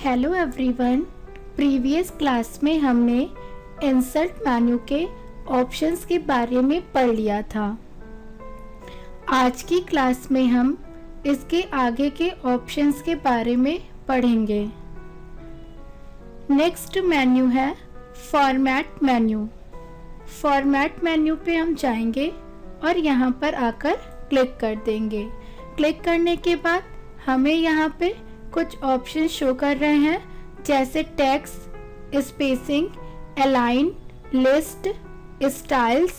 Hello everyone. Previous class में हमने insert menu के ऑप्शंस के बारे में पढ़ लिया था। आज की क्लास में हम इसके आगे के ऑप्शंस के बारे में पढ़ेंगे। नेक्स्ट मेन्यू है फॉर्मेट मेन्यू। फॉर्मेट मेन्यू पे हम जाएंगे और यहाँ पर आकर क्लिक कर देंगे। क्लिक करने के बाद हमें यहाँ पे कुछ ऑप्शन शो कर रहे हैं, जैसे text, spacing, align, list, styles,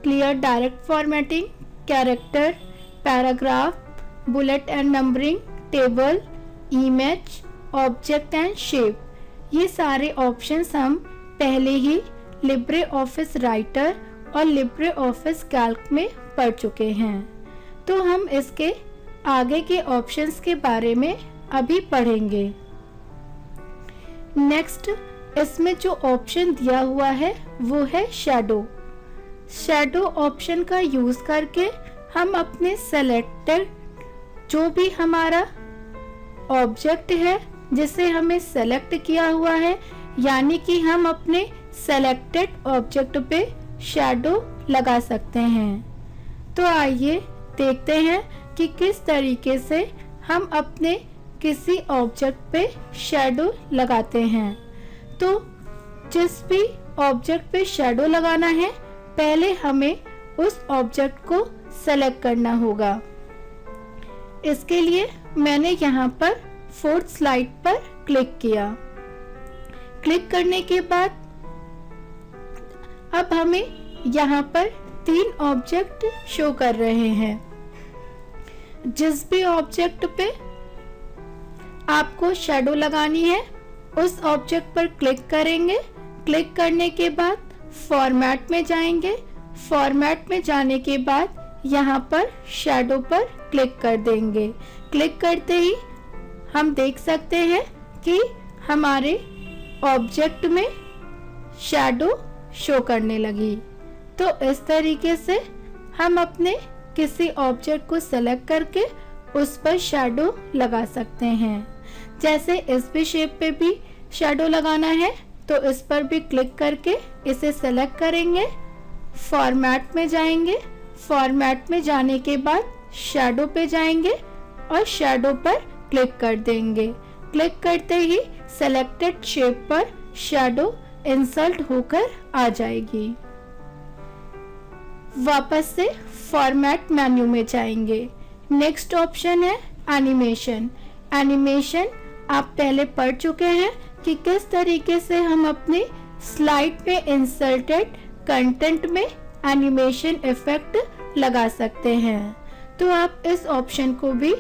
clear direct formatting, character, paragraph, bullet and numbering, table, image, object and shape. ये सारे ऑप्शंस हम पहले ही लिब्रे ऑफिस राइटर और लिब्रे ऑफिस कैल्क में पढ़ चुके हैं, तो हम इसके आगे के ऑप्शंस के बारे में अभी पढ़ेंगे। नेक्स्ट इसमें जो ऑप्शन दिया हुआ है वो है शैडो। शैडो ऑप्शन का यूज करके हम अपने सेलेक्टेड जो भी हमारा ऑब्जेक्ट है जिसे हमें सेलेक्ट किया हुआ है, यानी कि हम अपने सेलेक्टेड ऑब्जेक्ट पे शैडो लगा सकते हैं। तो आइए देखते हैं कि किस तरीके से हम अपने किसी ऑब्जेक्ट पे शैडो लगाते हैं। तो जिस भी ऑब्जेक्ट पे शैडो लगाना है, पहले हमें उस ऑब्जेक्ट को सेलेक्ट करना होगा। इसके लिए मैंने यहाँ पर फोर्थ स्लाइड पर क्लिक किया। क्लिक करने के बाद अब हमें यहाँ पर 3 ऑब्जेक्ट शो कर रहे हैं। जिस भी ऑब्जेक्ट पे आपको शैडो लगानी है उस ऑब्जेक्ट पर क्लिक करेंगे। क्लिक करने के बाद फॉर्मेट में जाएंगे। फॉर्मेट में जाने के बाद यहाँ पर शैडो पर क्लिक कर देंगे। क्लिक करते ही हम देख सकते हैं कि हमारे ऑब्जेक्ट में शैडो शो करने लगी। तो इस तरीके से हम अपने किसी ऑब्जेक्ट को सेलेक्ट करके उस पर शैडो लगा सकते हैं। जैसे इस भी शेप पे भी शैडो लगाना है तो इस पर भी क्लिक करके इसे सेलेक्ट करेंगे। फॉर्मेट में जाएंगे। फॉर्मेट में जाने के बाद शैडो पे जाएंगे और शैडो पर क्लिक कर देंगे। क्लिक करते ही सेलेक्टेड शेप पर शैडो इंसर्ट होकर आ जाएगी। वापस से फॉर्मेट मेन्यू में जाएंगे। नेक्स्ट ऑप्शन है एनिमेशन। एनिमेशन आप पहले पढ़ चुके हैं कि किस तरीके से हम अपनी स्लाइड पे इंसर्टेड कंटेंट में एनिमेशन इफेक्ट लगा सकते हैं। तो आप इस ऑप्शन को भी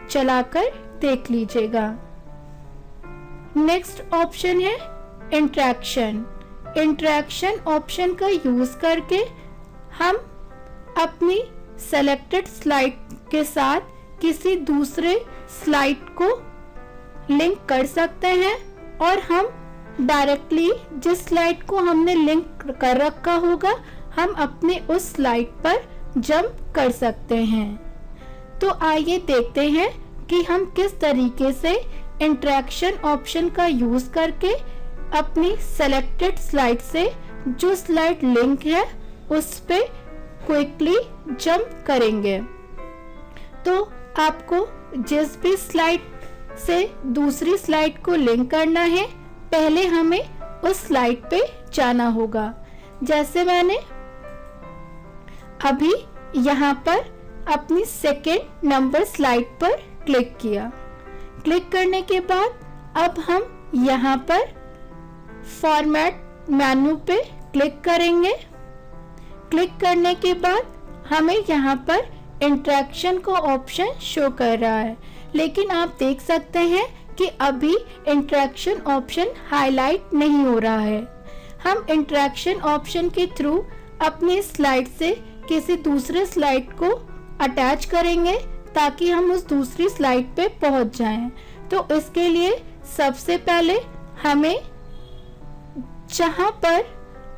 चलाकर देख लीजिएगा। नेक्स्ट ऑप्शन है इंटरेक्शन। इंटरेक्शन ऑप्शन का यूज करके हम अपनी सेलेक्टेड स्लाइड के साथ किसी दूसरे स्लाइड को लिंक कर सकते हैं और हम डायरेक्टली जिस स्लाइड को हमने लिंक कर रखा होगा हम अपने उस स्लाइड पर जंप कर सकते हैं। तो आइए देखते हैं कि हम किस तरीके से इंटरेक्शन ऑप्शन का यूज करके अपनी सेलेक्टेड स्लाइड से जो स्लाइड लिंक है उस पे क्विकली जंप करेंगे। तो आपको जिस भी स्लाइड से दूसरी स्लाइड को लिंक करना है, पहले हमें उस स्लाइड पे जाना होगा। जैसे मैंने अभी यहाँ पर अपनी सेकेंड नंबर स्लाइड पर क्लिक किया। क्लिक करने के बाद अब हम यहाँ पर फॉर्मेट मेन्यू पे क्लिक करेंगे। क्लिक करने के बाद हमें यहाँ पर इंटरेक्शन का ऑप्शन शो कर रहा है, लेकिन आप देख सकते हैं कि अभी इंटरेक्शन ऑप्शन हाईलाइट नहीं हो रहा है। हम इंटरेक्शन ऑप्शन के थ्रू अपनी स्लाइड से किसी दूसरे स्लाइड को अटैच करेंगे ताकि हम उस दूसरी स्लाइड पे पहुंच जाएं। तो इसके लिए सबसे पहले हमें जहां पर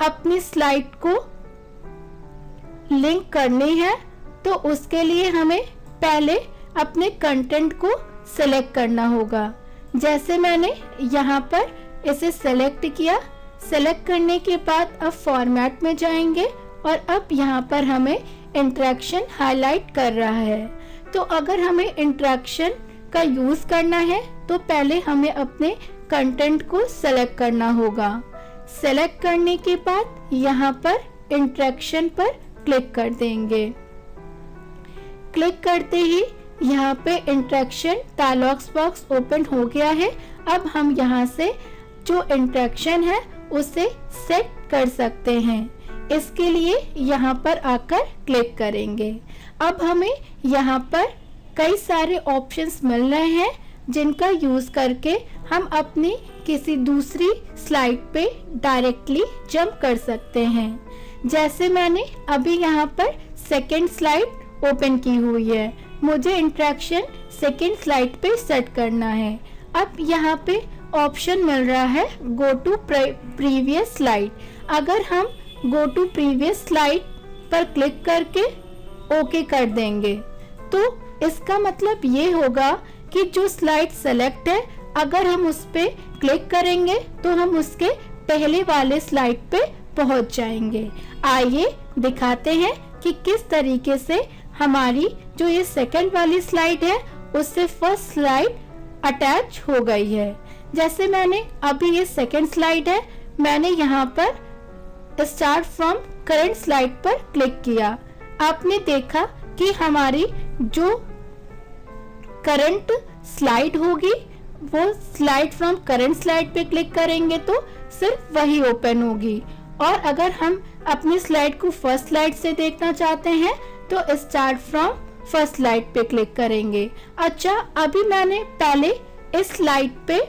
अपनी स्लाइड को लिंक करनी है तो उसके लिए हमें पहले अपने कंटेंट को सिलेक्ट करना होगा। जैसे मैंने यहाँ पर इसे सेलेक्ट किया। सेलेक्ट करने के बाद अब फॉर्मेट में जाएंगे और अब यहाँ पर हमें इंटरेक्शन हाईलाइट कर रहा है। तो अगर हमें इंटरेक्शन का यूज करना है तो पहले हमें अपने कंटेंट को सेलेक्ट करना होगा। सेलेक्ट करने के बाद यहाँ पर इंटरेक्शन पर क्लिक कर देंगे। क्लिक करते ही यहाँ पे इंटरेक्शन डायलॉग बॉक्स ओपन हो गया है। अब हम यहाँ से जो इंटरेक्शन है उसे सेट कर सकते हैं। इसके लिए यहाँ पर आकर क्लिक करेंगे। अब हमें यहाँ पर कई सारे ऑप्शंस मिल रहे हैं जिनका यूज करके हम अपनी किसी दूसरी स्लाइड पे डायरेक्टली जंप कर सकते हैं। जैसे मैंने अभी यहाँ पर सेकेंड स्लाइड ओपन की हुई है, मुझे इंटरेक्शन सेकेंड स्लाइड पे सेट करना है। अब यहाँ पे ऑप्शन मिल रहा है गो टू प्रीवियस स्लाइड। अगर हम गो टू प्रीवियस स्लाइड पर क्लिक करके ओके कर देंगे तो इसका मतलब ये होगा कि जो स्लाइड सेलेक्ट है अगर हम उस पे क्लिक करेंगे तो हम उसके पहले वाले स्लाइड पे पहुंच जाएंगे। आइए दिखाते हैं कि किस तरीके से हमारी जो ये सेकंड वाली स्लाइड है उससे फर्स्ट स्लाइड अटैच हो गई है। जैसे मैंने अभी ये सेकंड स्लाइड है, मैंने यहाँ पर स्टार्ट फ्रॉम करंट स्लाइड पर क्लिक किया। आपने देखा कि हमारी जो करंट स्लाइड होगी वो स्लाइड फ्रॉम करंट स्लाइड पे क्लिक करेंगे तो सिर्फ वही ओपन होगी। और अगर हम अपनी स्लाइड को फर्स्ट स्लाइड से देखना चाहते हैं तो स्टार्ट फ्रॉम फर्स्ट स्लाइड पे क्लिक करेंगे। अच्छा, अभी मैंने पहले इस स्लाइड पे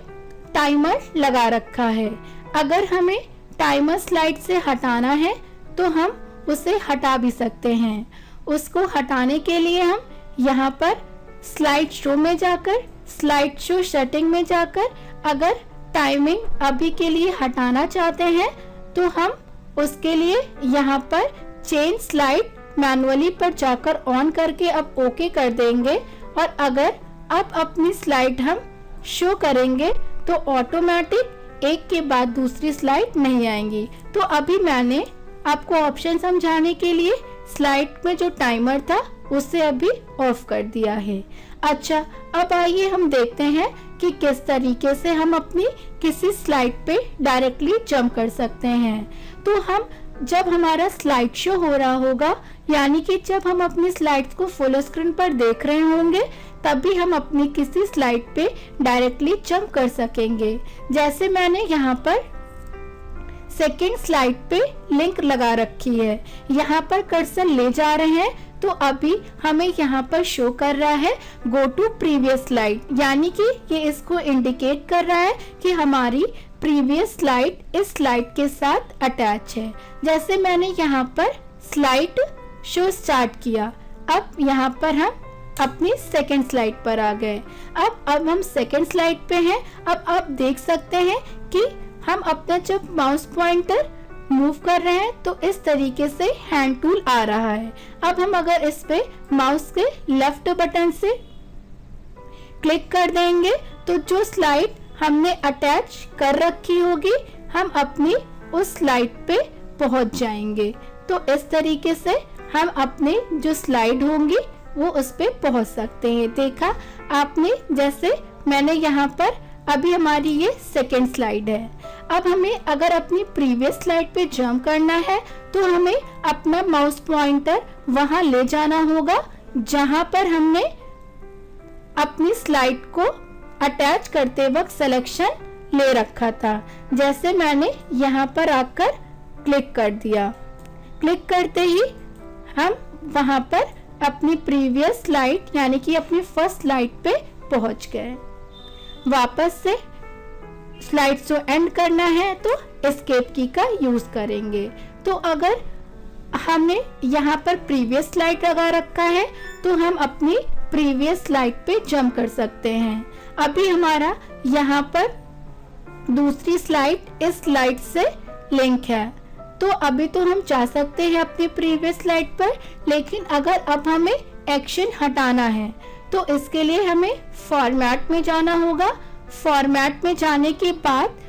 टाइमर लगा रखा है। अगर हमें टाइमर स्लाइड से हटाना है तो हम उसे हटा भी सकते हैं। उसको हटाने के लिए हम यहाँ पर स्लाइड शो में जाकर स्लाइड शो सेटिंग में जाकर अगर टाइमिंग अभी के लिए हटाना चाहते हैं तो हम उसके लिए यहाँ पर चेंज स्लाइड मैनुअली पर जाकर ऑन करके अब ओके कर देंगे। और अगर अब अपनी स्लाइड हम शो करेंगे तो ऑटोमेटिक एक के बाद दूसरी स्लाइड नहीं आएंगी। तो अभी मैंने आपको ऑप्शन समझाने के लिए स्लाइड में जो टाइमर था उसे अभी ऑफ कर दिया है। अच्छा, अब आइए हम देखते हैं कि किस तरीके से हम अपनी किसी स्लाइड पे डायरेक्टली जंप कर सकते हैं। तो हम जब हमारा स्लाइड शो हो रहा होगा, यानी कि जब हम अपनी स्लाइड्स को फुल स्क्रीन पर देख रहे होंगे, तभी हम अपनी किसी स्लाइड पे डायरेक्टली जंप कर सकेंगे। जैसे मैंने यहाँ पर सेकेंड स्लाइड पे लिंक लगा रखी है, यहाँ पर कर्सर ले जा रहे हैं तो अभी हमें यहाँ पर शो कर रहा है गो टू प्रीवियस स्लाइड, यानी कि ये इसको इंडिकेट कर रहा है कि हमारी प्रीवियस स्लाइड इस स्लाइड के साथ अटैच है। जैसे मैंने यहाँ पर स्लाइड शो स्टार्ट किया, अब यहाँ पर हम अपनी सेकेंड स्लाइड पर आ गए। अब हम सेकेंड स्लाइड पे हैं। अब आप देख सकते हैं कि हम अपना जब माउस पॉइंटर मूव कर रहे हैं तो इस तरीके से हैंड टूल आ रहा है। अब हम अगर इस पे माउस के लेफ्ट बटन से क्लिक कर देंगे तो जो स्लाइड हमने अटैच कर रखी होगी हम अपनी उस स्लाइड पे पहुंच जाएंगे। तो इस तरीके से हम अपने जो स्लाइड होंगी वो उस पे पहुंच सकते हैं। देखा आपने, जैसे मैंने यहाँ पर अभी हमारी ये सेकेंड स्लाइड है। अब हमें अगर अपनी प्रीवियस स्लाइड पे जंप करना है तो हमें अपना माउस पॉइंटर वहां ले जाना होगा जहां पर हमने अपनी स्लाइड को अटैच करते वक्त सिलेक्शन ले रखा था। जैसे मैंने यहाँ पर आकर क्लिक कर दिया। क्लिक करते ही हम वहां पर अपनी प्रीवियस स्लाइड यानी कि अपनी फर्स्ट स्लाइड पे पहुंच गए। वापस से स्लाइड को एंड करना है तो एस्केप की का यूज करेंगे। तो अगर हमने यहाँ पर प्रीवियस स्लाइड लगा रखा है तो हम अपनी प्रीवियस स्लाइड पे जंप कर सकते हैं। अभी हमारा यहाँ पर दूसरी स्लाइड इस स्लाइड से लिंक है तो अभी तो हम जा सकते हैं अपनी प्रीवियस स्लाइड पर, लेकिन अगर अब हमें एक्शन हटाना है तो इसके लिए हमें फॉर्मेट में जाना होगा। फॉर्मेट में जाने के बाद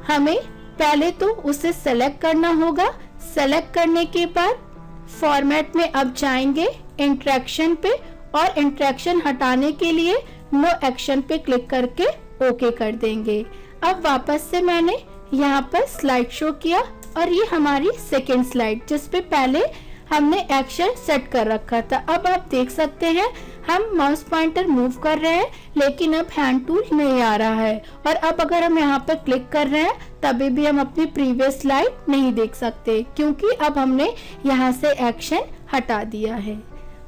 हमें पहले तो उसे सेलेक्ट करना होगा। सेलेक्ट करने के बाद फॉर्मेट में अब जाएंगे इंटरेक्शन पे और इंटरेक्शन हटाने के लिए नो एक्शन पे क्लिक करके ओके कर देंगे। अब वापस से मैंने यहाँ पर स्लाइड शो किया और ये हमारी सेकेंड स्लाइड जिस पे पहले हमने एक्शन सेट कर रखा था। अब आप देख सकते हैं हम माउस पॉइंटर मूव कर रहे हैं लेकिन अब हैंड टूल नहीं आ रहा है और अब अगर हम यहाँ पर क्लिक कर रहे हैं तभी भी हम अपनी प्रीवियस स्लाइड नहीं देख सकते क्योंकि अब हमने यहाँ से एक्शन हटा दिया है।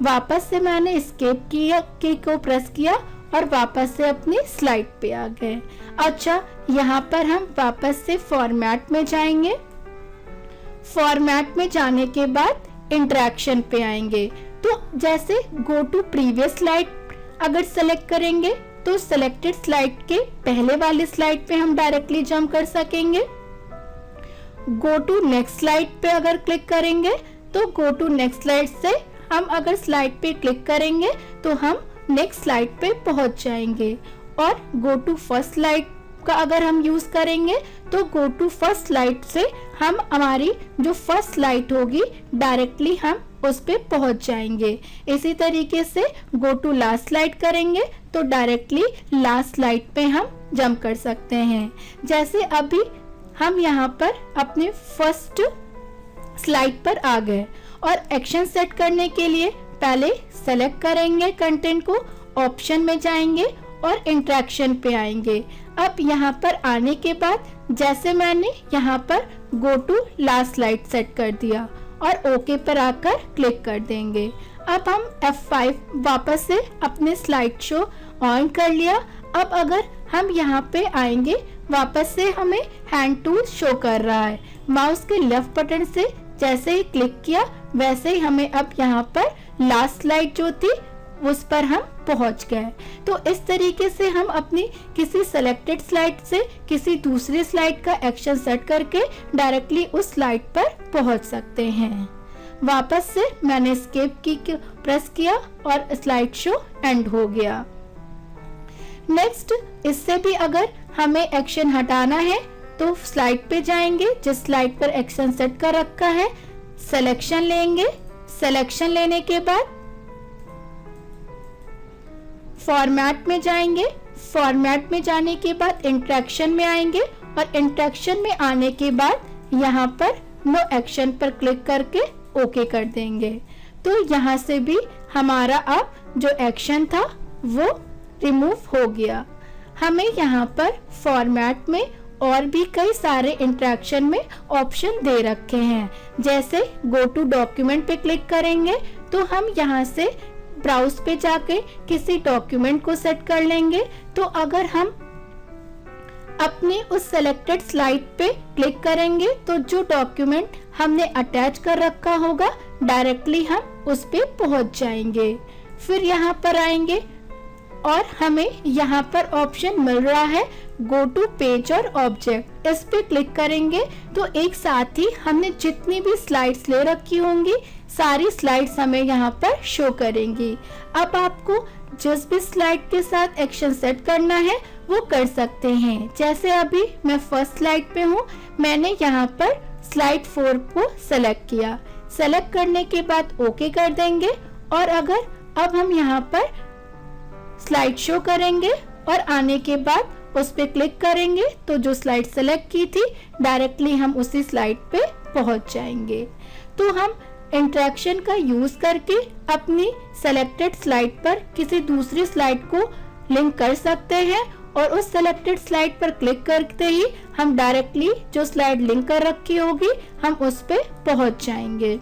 वापस से मैंने एस्केप की को प्रेस किया और वापस से अपनी स्लाइड पे आ गए। अच्छा, यहाँ पर हम वापस से फॉर्मेट में जाएंगे। फॉर्मेट में जाने के बाद इंटरेक्शन पे आएंगे तो जैसे गो टू प्रीवियस स्लाइड अगर सेलेक्ट करेंगे तो सेलेक्टेड स्लाइड के पहले वाली स्लाइड पे हम डायरेक्टली जंप कर सकेंगे। गो टू नेक्स्ट स्लाइड पे अगर क्लिक करेंगे तो गो टू नेक्स्ट स्लाइड से हम अगर स्लाइड पे क्लिक करेंगे तो हम नेक्स्ट स्लाइड पे पहुंच जाएंगे। और गो टू फर्स्ट स्लाइड का अगर हम यूज करेंगे तो गो टू फर्स्ट स्लाइड से हम हमारी जो फर्स्ट स्लाइड होगी डायरेक्टली हम उस पे पहुंच जाएंगे। इसी तरीके से गो टू लास्ट स्लाइड करेंगे तो डायरेक्टली लास्ट स्लाइड पे हम जंप कर सकते हैं। जैसे अभी हम यहाँ पर अपने फर्स्ट स्लाइड पर आ गए और एक्शन सेट करने के लिए पहले सेलेक्ट करेंगे कंटेंट को, ऑप्शन में जाएंगे और इंटरेक्शन पे आएंगे। अब यहाँ पर आने के बाद जैसे मैंने यहाँ पर go to last slide set कर दिया और ओके पर आकर क्लिक कर देंगे। अब हम F5 वापस से अपने स्लाइड शो ऑन कर लिया। अब अगर हम यहाँ पे आएंगे वापस से हमें हैंड टूल शो कर रहा है। माउस के लेफ्ट बटन से जैसे ही क्लिक किया वैसे ही हमें अब यहाँ पर लास्ट स्लाइड जो थी उस पर हम पहुंच गए। तो इस तरीके से हम अपनी किसी सेलेक्टेड स्लाइड से किसी दूसरी स्लाइड का एक्शन सेट करके डायरेक्टली उस स्लाइड पर पहुंच सकते हैं। वापस से मैंने एस्केप की प्रेस किया और स्लाइड शो एंड हो गया। नेक्स्ट, इससे भी अगर हमें एक्शन हटाना है तो स्लाइड पे जाएंगे, जिस स्लाइड पर एक्शन सेट कर रखा है सिलेक्शन लेंगे। सिलेक्शन लेने के बाद फॉर्मेट में जाएंगे। फॉर्मेट में जाने के बाद इंटरेक्शन में आएंगे और इंटरेक्शन में आने के बाद यहाँ पर नो एक्शन पर क्लिक करके ओके कर देंगे। तो यहाँ से भी हमारा अब जो एक्शन था वो रिमूव हो गया। हमें यहाँ पर फॉर्मेट में और भी कई सारे इंटरेक्शन में ऑप्शन दे रखे हैं। जैसे गो टू डॉक्यूमेंट पे क्लिक करेंगे तो हम यहाँ से ब्राउज पे जाके किसी डॉक्यूमेंट को सेट कर लेंगे। तो अगर हम अपनी उस सेलेक्टेड स्लाइड पे क्लिक करेंगे तो जो डॉक्यूमेंट हमने अटैच कर रखा होगा डायरेक्टली हम उस पे पहुंच जाएंगे। फिर यहाँ पर आएंगे और हमें यहाँ पर ऑप्शन मिल रहा है गो टू पेज और ऑब्जेक्ट। इस पे क्लिक करेंगे तो एक साथ ही हमने जितनी भी स्लाइड्स ले रखी होंगी सारी स्लाइड्स हमें यहाँ पर शो करेंगी। अब आपको जिस भी स्लाइड के साथ एक्शन सेट करना है वो कर सकते हैं। जैसे अभी मैं फर्स्ट स्लाइड पे हूँ, मैंने यहाँ पर स्लाइड 4 को सेलेक्ट किया। सेलेक्ट करने के बाद ओके कर देंगे और अगर अब हम यहाँ पर स्लाइड शो करेंगे और आने के बाद उस पे क्लिक करेंगे तो जो स्लाइड सेलेक्ट की थी डायरेक्टली हम उसी स्लाइड पे पहुंच जाएंगे। तो हम इंटरेक्शन का यूज करके अपनी सेलेक्टेड स्लाइड पर किसी दूसरी स्लाइड को लिंक कर सकते हैं और उस सेलेक्टेड स्लाइड पर क्लिक करते ही हम डायरेक्टली जो स्लाइड लिंक कर रखी होगी हम उस पे पहुंच जाएंगे।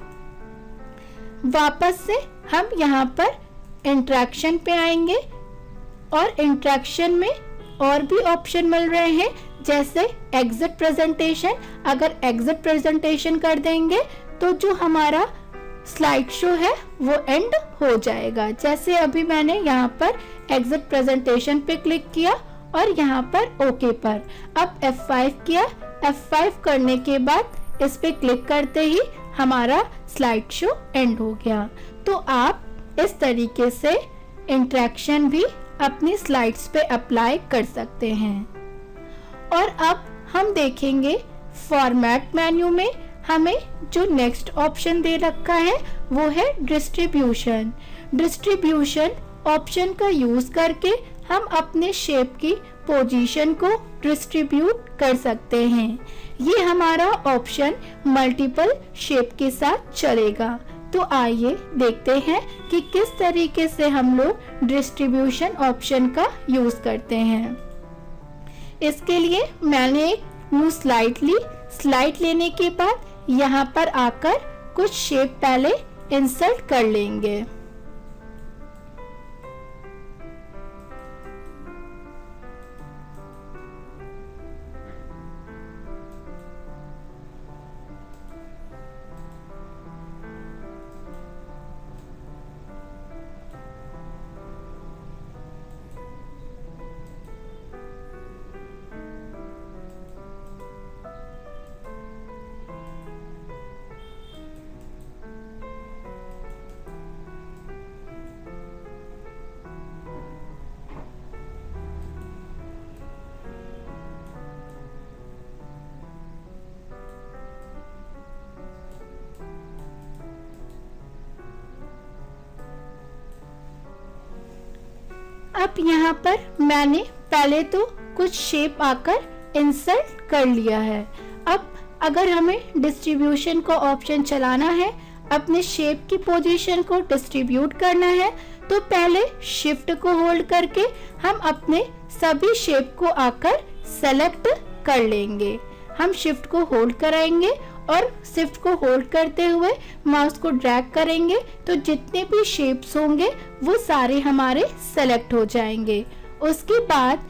वापस से हम यहाँ पर इंटरेक्शन पे आएंगे और इंटरेक्शन में और भी ऑप्शन मिल रहे हैं। जैसे एग्जिट प्रेजेंटेशन, अगर एग्जिट प्रेजेंटेशन कर देंगे तो जो हमारा स्लाइड शो है वो एंड हो जाएगा। जैसे अभी मैंने यहाँ पर एग्जिट प्रेजेंटेशन पे क्लिक किया और यहाँ पर ओके पर अब F5 किया। F5 करने के बाद इस पे क्लिक करते ही हमारा स्लाइड शो एंड हो गया। तो आप इस तरीके से इंटरेक्शन भी अपनी स्लाइड्स पे अप्लाई कर सकते हैं। और अब हम देखेंगे फॉर्मेट मेन्यू में हमें जो नेक्स्ट ऑप्शन दे रखा है वो है डिस्ट्रीब्यूशन। डिस्ट्रीब्यूशन ऑप्शन का यूज करके हम अपने शेप की पोजीशन को डिस्ट्रीब्यूट कर सकते हैं। ये हमारा ऑप्शन मल्टीपल शेप के साथ चलेगा। तो आइए देखते हैं कि किस तरीके से हम लोग डिस्ट्रीब्यूशन ऑप्शन का यूज करते हैं। इसके लिए मैंने एक न्यू स्लाइड ली। स्लाइड लेने के बाद यहाँ पर आकर कुछ शेप पहले इंसर्ट कर लेंगे। अब यहाँ पर मैंने पहले तो कुछ शेप आकर इंसर्ट कर लिया है। अब अगर हमें डिस्ट्रीब्यूशन को ऑप्शन चलाना है, अपने शेप की पोजीशन को डिस्ट्रीब्यूट करना है, तो पहले शिफ्ट को होल्ड करके हम अपने सभी शेप को आकर सेलेक्ट कर लेंगे। हम शिफ्ट को होल्ड कराएंगे और शिफ्ट को होल्ड करते हुए माउस को ड्रैग करेंगे तो जितने भी शेप्स होंगे वो सारे हमारे सेलेक्ट हो जाएंगे। उसके बाद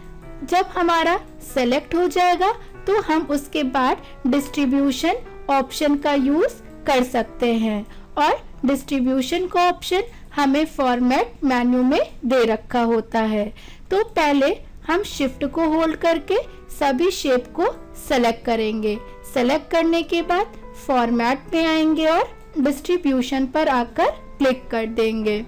जब हमारा सेलेक्ट हो जाएगा तो हम उसके बाद डिस्ट्रीब्यूशन ऑप्शन का यूज कर सकते हैं। और डिस्ट्रीब्यूशन का ऑप्शन हमें फॉर्मेट मेन्यू में दे रखा होता है। तो पहले हम शिफ्ट को होल्ड करके सभी शेप को सेलेक्ट करेंगे। सेलेक्ट करने के बाद फॉर्मेट में आएंगे और डिस्ट्रीब्यूशन पर आकर क्लिक कर देंगे।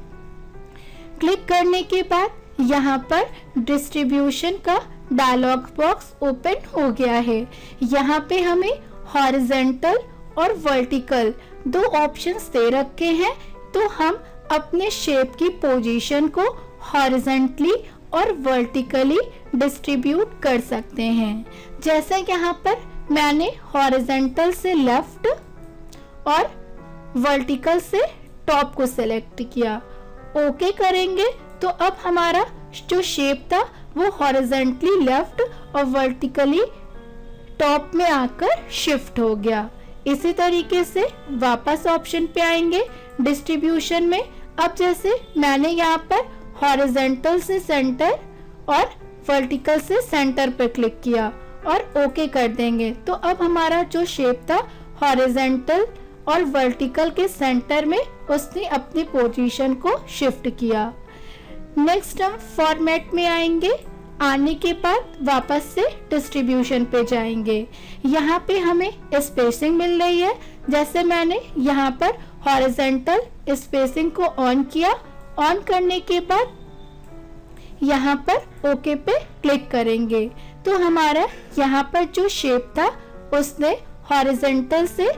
क्लिक करने के बाद यहाँ पर डिस्ट्रीब्यूशन का डायलॉग बॉक्स ओपन हो गया है। यहाँ पे हमें हॉरिजॉन्टल और वर्टिकल दो ऑप्शंस दे रखे हैं, तो हम अपने शेप की पोजीशन को हॉरिजॉन्टली और वर्टिकली डिस्ट्रीब्यूट कर सकते हैं। जैसे यहाँ पर मैंने हॉरिजॉन्टल से लेफ्ट और वर्टिकल से टॉप को सेलेक्ट किया। ओके करेंगे तो अब हमारा जो शेप था वो हॉरिजॉन्टली लेफ्ट और वर्टिकली टॉप में आकर शिफ्ट हो गया। इसी तरीके से वापस ऑप्शन पे आएंगे डिस्ट्रीब्यूशन में। अब जैसे मैंने यहाँ पर हॉरिजॉन्टल से सेंटर और वर्टिकल से सेंटर पर क्लिक किया और ओके कर देंगे, तो अब हमारा जो शेप था हॉरिजॉन्टल और वर्टिकल के सेंटर में उसने अपनी पोजीशन को शिफ्ट किया। नेक्स्ट हम फॉर्मेट में आएंगे। आने के बाद वापस से डिस्ट्रीब्यूशन पे जाएंगे। यहाँ पे हमें स्पेसिंग मिल रही है। जैसे मैंने यहाँ पर हॉरिजॉन्टल स्पेसिंग को ऑन किया। ऑन करने के बाद यहाँ पर ओके पे क्लिक करेंगे तो हमारा यहाँ पर जो शेप था उसने हॉरिजॉन्टल से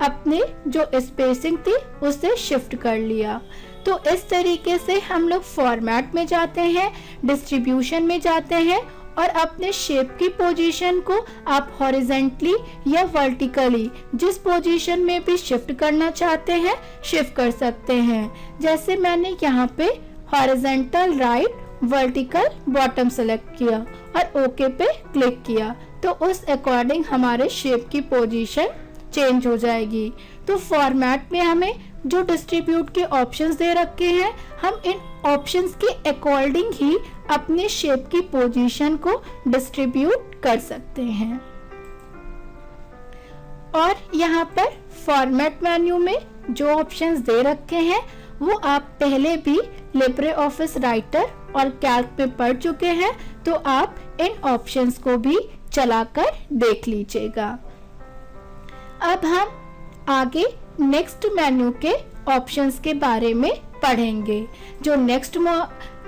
अपने जो स्पेसिंग थी उसे शिफ्ट कर लिया। तो इस तरीके से हम लोग फॉर्मेट में जाते हैं, डिस्ट्रीब्यूशन में जाते हैं और अपने शेप की पोजीशन को आप हॉरिजॉन्टली या वर्टिकली जिस पोजीशन में भी शिफ्ट करना चाहते हैं शिफ्ट कर सकते हैं। जैसे मैंने यहाँ पे horizontal right vertical bottom select किया और ओके पे क्लिक किया तो उस अकॉर्डिंग हमारे शेप की पोजीशन चेंज हो जाएगी। तो फॉर्मेट में हमें जो डिस्ट्रीब्यूट के ऑप्शंस दे रखे हैं, हम इन ऑप्शंस के अकॉर्डिंग ही अपने शेप की पोजीशन को डिस्ट्रीब्यूट कर सकते हैं। और यहाँ पर फॉर्मेट मेन्यू में जो ऑप्शंस दे रखे हैं वो आप पहले भी लिब्रे ऑफिस राइटर और कैल्क में पढ़ चुके हैं, तो आप इन ऑप्शंस को भी चलाकर देख लीजिएगा। अब हम आगे नेक्स्ट मेन्यू के ऑप्शंस के बारे में पढ़ेंगे। जो नेक्स्ट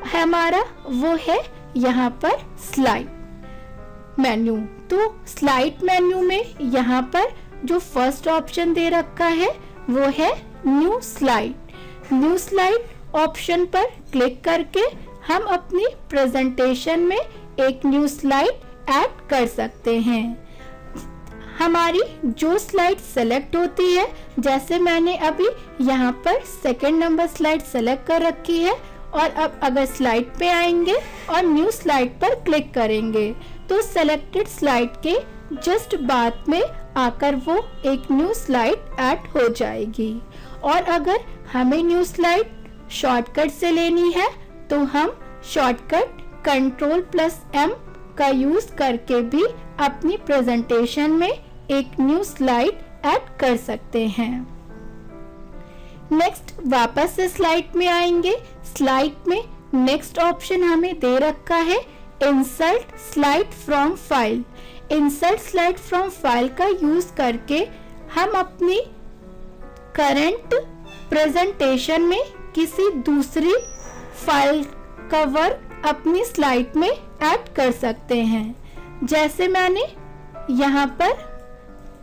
हमारा वो है यहाँ पर स्लाइड मेन्यू। तो स्लाइड मेन्यू में यहाँ पर जो फर्स्ट ऑप्शन दे रखा है वो है new slide. New slide option पर क्लिक करके हम अपनी प्रेजेंटेशन में एक न्यू स्लाइड ऐड कर सकते हैं। हमारी जो स्लाइड सेलेक्ट होती है, जैसे मैंने अभी यहाँ पर सेकंड नंबर स्लाइड सेलेक्ट कर रखी है, और अब अगर स्लाइड पे आएंगे और न्यू स्लाइड पर क्लिक करेंगे तो सेलेक्टेड स्लाइड के जस्ट बाद में आकर वो एक न्यू स्लाइड ऐड हो जाएगी। और अगर हमें न्यू स्लाइड शॉर्टकट से लेनी है तो हम शॉर्टकट Ctrl+M का यूज करके भी अपनी प्रेजेंटेशन में एक न्यू स्लाइड ऐड कर सकते हैं। नेक्स्ट वापस से स्लाइड में आएंगे। स्लाइड में नेक्स्ट ऑप्शन हमें दे रखा है insert slide from file. Insert slide from file का यूज करके हम अपनी करंट प्रेजेंटेशन में किसी दूसरी फाइल का वर्क अपनी स्लाइड में ऐड कर सकते हैं। जैसे मैंने यहाँ पर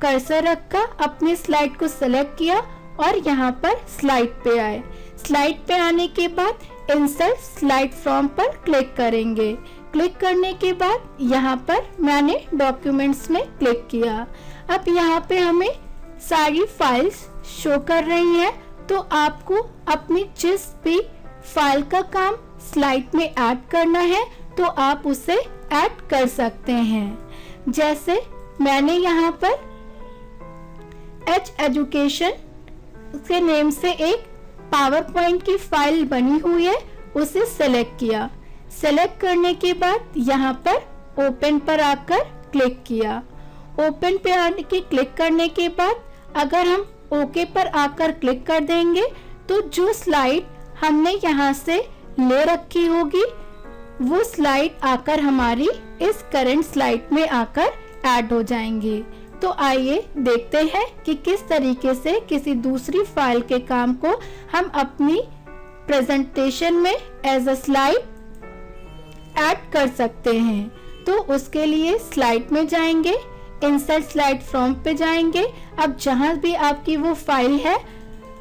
कर्सर रखा, अपनी स्लाइड को सेलेक्ट किया और यहाँ पर स्लाइड पे आए। स्लाइड पे आने के बाद इंसर्ट स्लाइड फ्रॉम पर क्लिक करेंगे। क्लिक करने के बाद यहाँ पर मैंने डॉक्यूमेंट्स में क्लिक किया। अब यहाँ पे हमें सारी फाइल्स शो कर रही हैं, तो आपको अपनी जिस भी फाइल का काम स्लाइड में ऐड करना है तो आप उसे ऐड कर सकते हैं। जैसे मैंने यहाँ पर एच एजुकेशन के नेम से एक पावर पॉइंट की फाइल बनी हुई है, उसे सेलेक्ट किया। सेलेक्ट करने के बाद यहाँ पर ओपन पर आकर क्लिक किया। ओपन पे आने के क्लिक करने के बाद अगर हम ओके पर आकर क्लिक कर देंगे तो जो स्लाइड हमने यहाँ से ले रखी होगी वो स्लाइड आकर हमारी इस करंट स्लाइड में आकर ऐड हो जाएंगी। तो आइए देखते हैं कि किस तरीके से किसी दूसरी फाइल के काम को हम अपनी प्रेजेंटेशन में एज अ स्लाइड ऐड कर सकते हैं। तो उसके लिए स्लाइड में जाएंगे, इंसर्ट स्लाइड फ्रॉम पे जाएंगे। अब जहां भी आपकी वो फाइल है,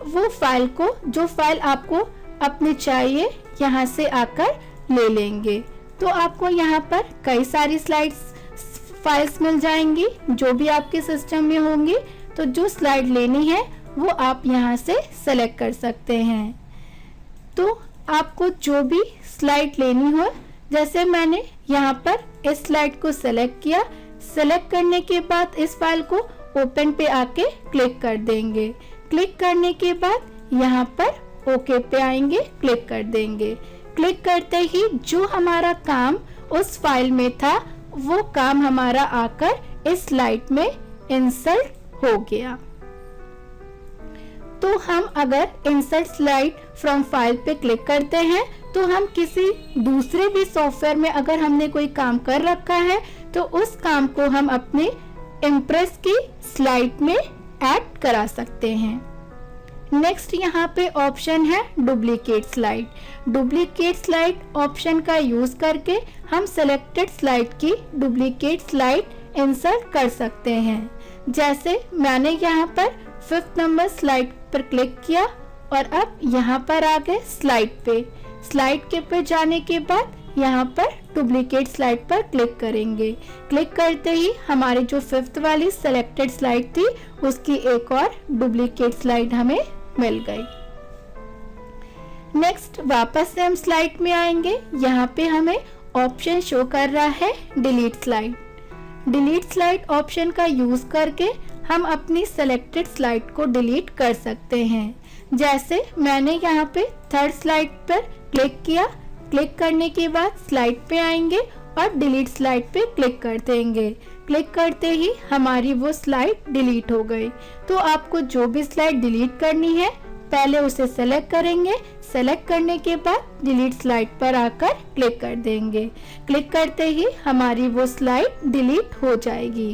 वो फाइल को, जो फाइल आपको अपनी चाहिए, यहाँ से आकर ले लेंगे। तो आपको यहाँ पर कई सारी फाइल्स मिल जाएंगी जो भी आपके सिस्टम में होंगी। तो जो स्लाइड लेनी है वो आप यहाँ से सेलेक्ट कर सकते हैं। तो आपको जो भी स्लाइड लेनी हो, जैसे मैंने यहाँ पर इस स्लाइड को सेलेक्ट किया। सेलेक्ट करने के बाद इस फाइल को ओपन पे आके क्लिक कर देंगे। क्लिक करने के बाद यहाँ पर ओके पे आएंगे, क्लिक कर देंगे। क्लिक करते ही जो हमारा काम उस फाइल में था वो काम हमारा आकर इस स्लाइड में इंसर्ट हो गया। तो हम अगर इंसर्ट स्लाइड फ्रॉम फाइल पे क्लिक करते हैं तो हम किसी दूसरे भी सॉफ्टवेयर में अगर हमने कोई काम कर रखा है तो उस काम को हम अपने इम्प्रेस की स्लाइड में ऐड करा सकते हैं। नेक्स्ट यहाँ पे ऑप्शन है duplicate slide. Duplicate slide option का यूज करके हम सेलेक्टेड स्लाइड की डुप्लीकेट स्लाइड इंसर्ट कर सकते हैं। जैसे मैंने यहाँ पर 5th नंबर स्लाइड पर क्लिक किया और अब यहाँ पर आ गए स्लाइड पे। स्लाइड के पे जाने के बाद यहाँ पर डुप्लीकेट स्लाइड पर क्लिक करेंगे। क्लिक करते ही हमारी जो 5th वाली सेलेक्टेड स्लाइड थी उसकी एक और डुप्लीकेट स्लाइड हमें मिल गई। नेक्स्ट वापस से हम स्लाइड में आएंगे। यहाँ पे हमें ऑप्शन शो कर रहा है delete slide. Delete slide option का यूज करके हम अपनी सेलेक्टेड स्लाइड को डिलीट कर सकते हैं। जैसे मैंने यहाँ पे 3rd स्लाइड पर क्लिक किया। क्लिक करने के बाद स्लाइड पे आएंगे और डिलीट स्लाइड पे क्लिक कर देंगे। क्लिक करते ही हमारी वो स्लाइड डिलीट हो गई। तो आपको जो भी स्लाइड डिलीट करनी है पहले उसे सेलेक्ट करेंगे। सेलेक्ट करने के बाद डिलीट स्लाइड पर आकर क्लिक कर देंगे। क्लिक करते ही हमारी वो स्लाइड डिलीट हो जाएगी।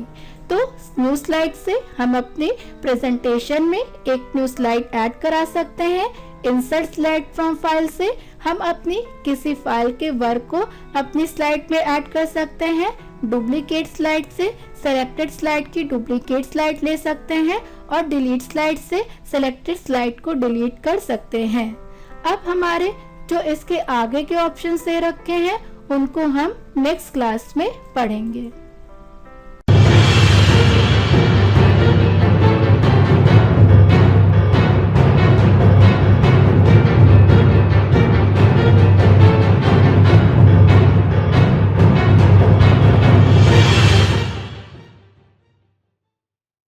तो न्यू स्लाइड से हम अपने प्रेजेंटेशन में एक न्यू स्लाइड ऐड करा सकते हैं। इंसर्ट स्लाइड फ्रॉम फाइल से हम अपनी किसी फाइल के वर्क को अपनी स्लाइड में ऐड कर सकते हैं। डुप्लीकेट स्लाइड से सेलेक्टेड स्लाइड की डुप्लीकेट स्लाइड ले सकते हैं और डिलीट स्लाइड से सेलेक्टेड स्लाइड को डिलीट कर सकते हैं। अब हमारे जो इसके आगे के ऑप्शन दे रखे हैं उनको हम नेक्स्ट क्लास में पढ़ेंगे।